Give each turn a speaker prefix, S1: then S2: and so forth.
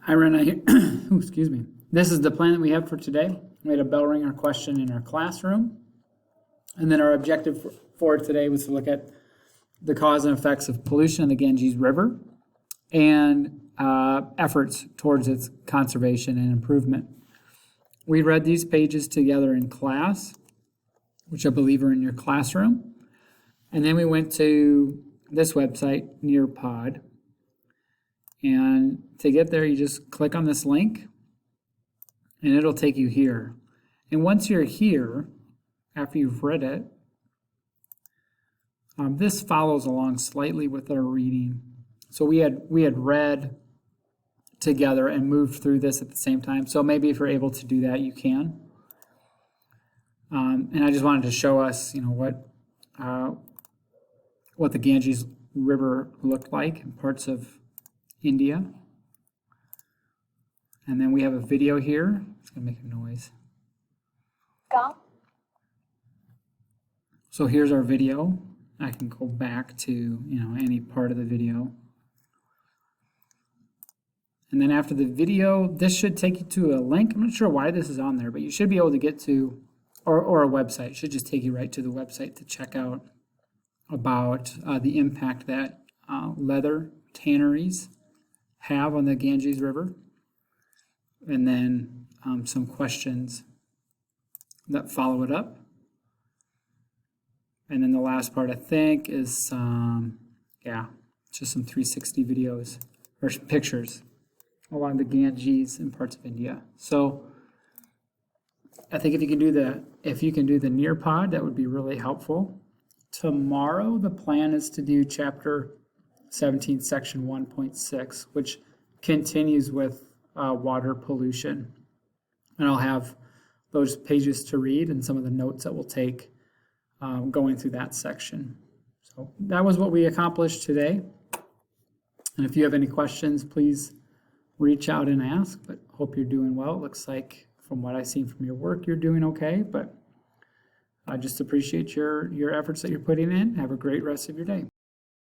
S1: Hi, Renee. Ooh, excuse me. This is the plan that we have for today. We had a bell ringer question in our classroom. And then our objective for today was to look at the cause and effects of pollution in the Ganges River and efforts towards its conservation and improvement. We read these pages together in class, which I believe are in your classroom. And then we went to this website, Nearpod. And to get there, you just click on this link and it'll take you here. And once you're here, after you've read it, this follows along slightly with our reading. So we had read together and moved through this at the same time. So maybe if you're able to do that, you can. And I just wanted to show us, what the Ganges River looked like in parts of India. And then we have a video here. It's gonna make a noise.
S2: Go.
S1: So here's our video. I can go back to, any part of the video. And then after the video, this should take you to a link. I'm not sure why this is on there, but you should be able to get to, or a website. It should just take you right to the website to check out about the impact that leather tanneries have on the Ganges River, and then some questions that follow it up. And then the last part, I think, is just some 360 videos or pictures along the Ganges in parts of India. So I think if you can do the Nearpod, that would be really helpful. Tomorrow, the plan is to do chapter 17, section 1.6, which continues with water pollution. And I'll have those pages to read and some of the notes that we'll take going through that section. So that was what we accomplished today. And if you have any questions, please reach out and ask, but hope you're doing well. It looks like from what I've seen from your work, you're doing okay, but I just appreciate your efforts that you're putting in. Have a great rest of your day.